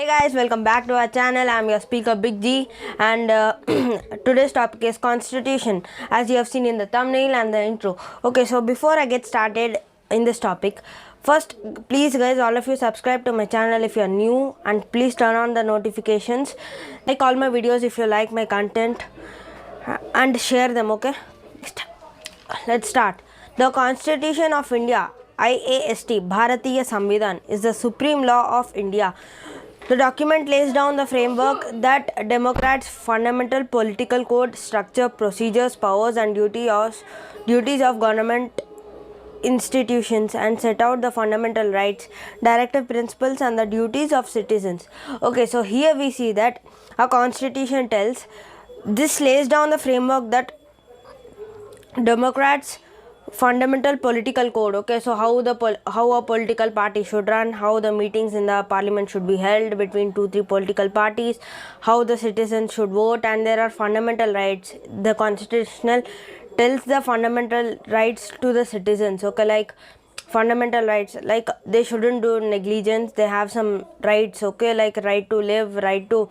Hey guys, welcome back to our channel. I'm your speaker Big G, and today's topic is Constitution, as you have seen in the thumbnail and the intro. Okay, so before I get started in this topic, first please guys, all of you subscribe to my channel if you're new, and please turn on the notifications. Like all my videos if you like my content, and share them. Okay, let's start. The Constitution of India, IAST, Bharatiya Samvidhan, is the supreme law of India. The document lays down the framework that democrats' fundamental political code, structure, procedures, powers, and duties of government institutions, and set out the fundamental rights, directive principles, and the duties of citizens. Okay, so here we see that a constitution tells this lays down the framework that democrats fundamental political code. Okay, so how a political party should run, how the meetings in the parliament should be held between 2-3 political parties, how the citizens should vote, and there are fundamental rights. The constitutional tells the fundamental rights to the citizens. Okay, like fundamental rights, like they shouldn't do negligence, they have some rights. Okay, like right to live, right to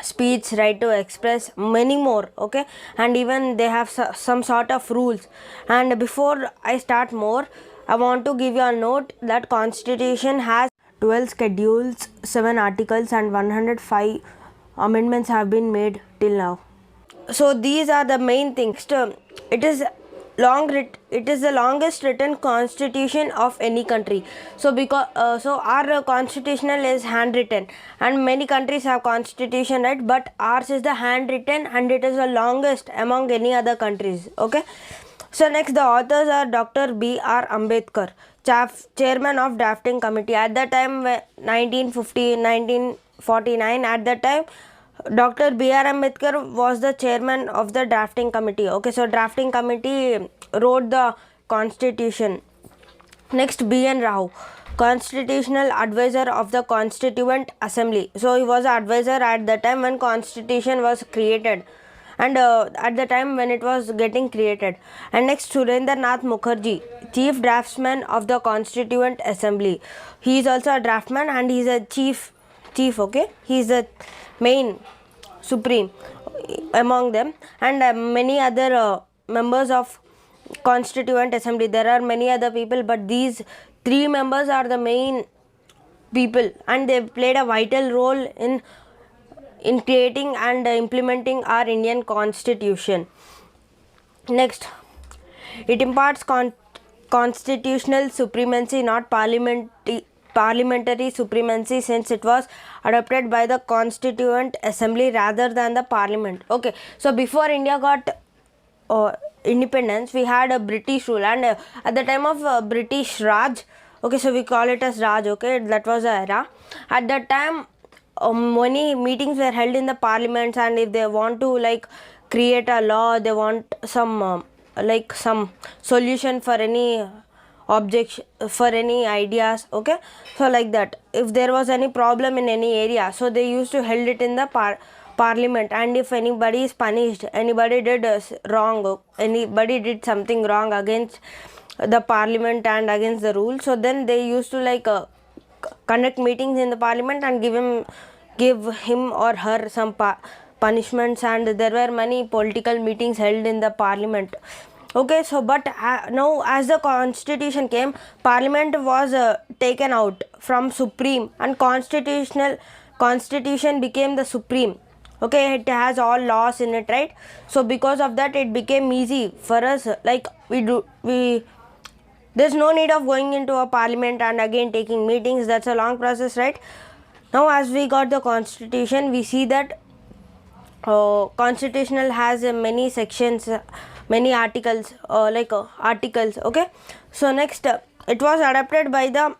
speech, right to express, many more. Okay, and even they have some sort of rules. And before I start more, I want to give you a note that Constitution has 12 schedules, 7 articles, and 105 amendments have been made till now. So these are the main things. It is it is the longest written constitution of any country. So because our constitutional is handwritten, and many countries have constitution, right? But ours is the handwritten, and it is the longest among any other countries. Okay, so next, the authors are Dr. B.R. Ambedkar, chairman of drafting committee at the time, 1949. At that time, Dr. B.R. Ambedkar was the chairman of the drafting committee. Okay, so drafting committee wrote the constitution. Next, B.N. Rao, constitutional advisor of the Constituent Assembly. So he was an advisor at the time when constitution was created, and at the time when it was getting created. And next, Surendra Nath Mukherjee, chief draftsman of the Constituent Assembly. He is also a draftsman, and he is a chief. Okay, he is the main supreme among them. And many other members of Constituent Assembly. There are many other people, but these 3 members are the main people, and they played a vital role in creating and implementing our Indian Constitution. Next, it imparts constitutional supremacy, not parliamentary supremacy, since it was adopted by the Constituent Assembly rather than the Parliament. Okay, so before India got independence, we had a British rule, and at the time of British Raj, okay, so we call it as Raj. Okay, that was the era. At that time, many meetings were held in the parliaments, and if they want to like create a law, they want some some solution for any objection, for any ideas. Okay, so like that, if there was any problem in any area, so they used to held it in the parliament. And if anybody is punished, anybody did anybody did something wrong against the parliament and against the rules, so then they used to conduct meetings in the parliament and give him or her some punishments. And there were many political meetings held in the parliament. Okay, so but now as the constitution came, parliament was taken out from supreme, and constitution became the supreme. Okay, it has all laws in it, right? So because of that, it became easy for us. Like there's no need of going into a parliament and again taking meetings. That's a long process, right? Now as we got the constitution, we see that constitutional has many sections, many articles, articles. Okay, so next, it was adopted by the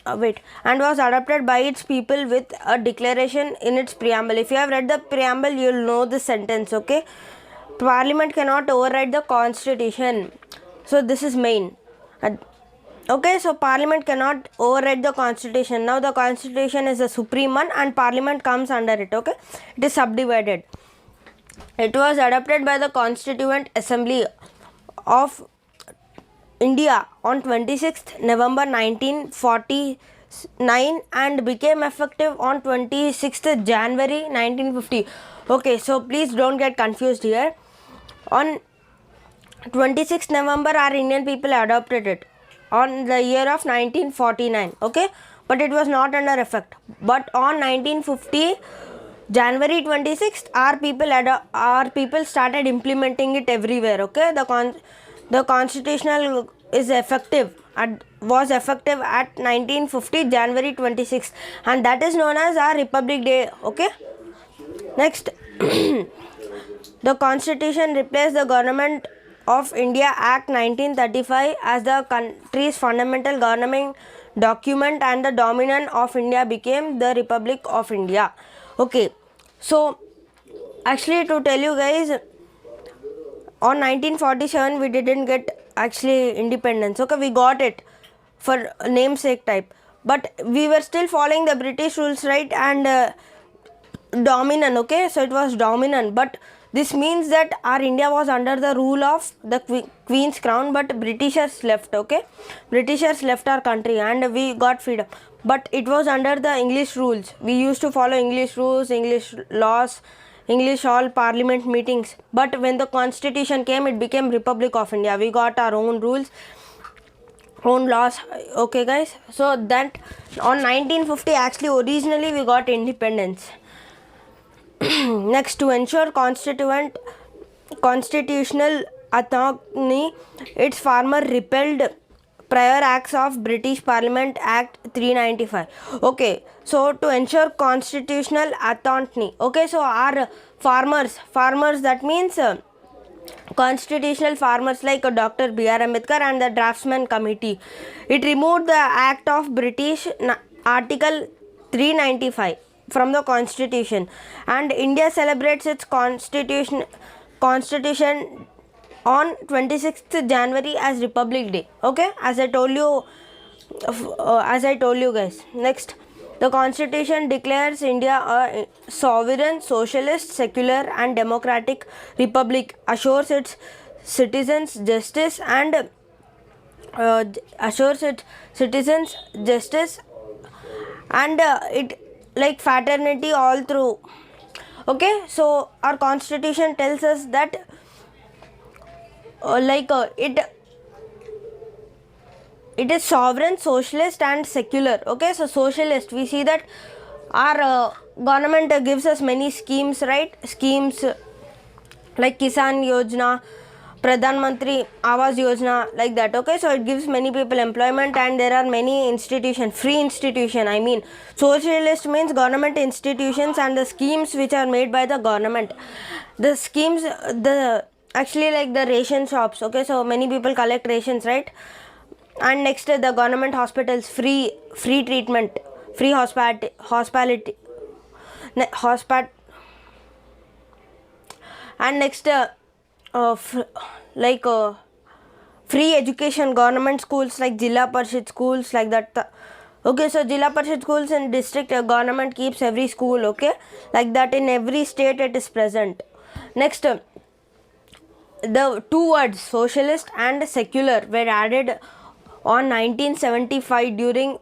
and was adopted by its people with a declaration in its preamble. If you have read the preamble, you'll know the sentence. Okay, Parliament cannot override the constitution. So this is main. Okay, so Parliament cannot override the constitution. Now the constitution is the supreme one, and Parliament comes under it. Okay, it is subdivided. It was adopted by the Constituent Assembly of India on 26th November 1940 9 and became effective on 26th January 1950. Okay, so please don't get confused here. On 26th November, our Indian people adopted it on the year of 1949. Okay, but it was not under effect. But on 1950 January 26th, our people started implementing it everywhere. Okay, the constitutional is effective was effective at 1950 January 26th, and that is known as our Republic Day. Okay, next. The constitution replaced the Government of India Act 1935 as the country's fundamental governing document, and the Dominion of India became the Republic of India. Okay, so actually to tell you guys, on 1947 we didn't get actually independence. Okay, we got it for namesake type, but we were still following the British rules, right? And Dominion. Okay, so it was Dominion, but this means that our India was under the rule of the Queen's Crown, but Britishers left. Okay, Britishers left our country and we got freedom, but it was under the English rules. We used to follow English rules, English laws, English all parliament meetings. But when the constitution came, it became Republic of India. We got our own rules, own laws. Okay guys, so that on 1950 actually originally we got independence. Next, to ensure constitutional autonomy, its farmer repealed prior acts of British Parliament Act 395. Okay, so to ensure constitutional autonomy. Okay, so our farmers, that means constitutional farmers like Dr. B.R. Ambedkar and the Draftsman Committee. It removed the Act of British Article 395 from the constitution, and India celebrates its constitution on 26th January as Republic Day. Okay, as I told you guys. Next, the constitution declares India a sovereign, socialist, secular and democratic republic, assures its citizens justice and it like fraternity all through. Okay, so our constitution tells us that it is sovereign, socialist and secular. Okay, so socialist, we see that our government gives us many schemes, right? Schemes like Kisan Yojana, Pradhan Mantri Awas Yojana, like that. Okay, so it gives many people employment, and there are many institutions, free institution. I mean, socialist means government institutions and the schemes which are made by the government. The schemes, actually like the ration shops. Okay, so many people collect rations, right? And next, the government hospitals, free treatment, free hospitality, and next free education, government schools like Jilla Parishad schools, like that. Okay, so Jilla Parishad schools in district government keeps every school. Okay, like that in every state it is present. Next, the two words socialist and secular were added on 1975 during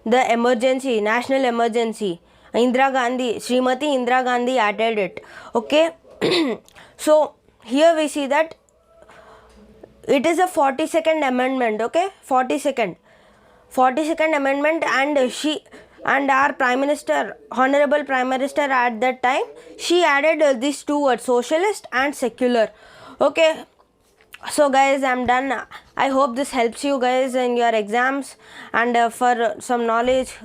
the emergency, national emergency. Srimati Indira Gandhi added it. Okay, so here we see that it is a 42nd amendment. Okay, 42nd amendment, and our Prime Minister, Honorable Prime Minister at that time, she added these two words, socialist and secular. Okay, so guys, I'm done. I hope this helps you guys in your exams, and for some knowledge,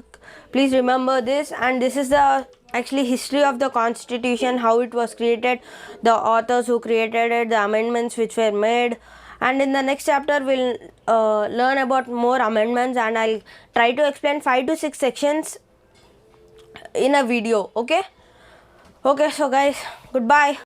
please remember this. And this is the actually history of the constitution, how it was created, the authors who created it, the amendments which were made. And in the next chapter we'll learn about more amendments, and I'll try to explain 5 to 6 sections in a video. Okay, so guys, goodbye.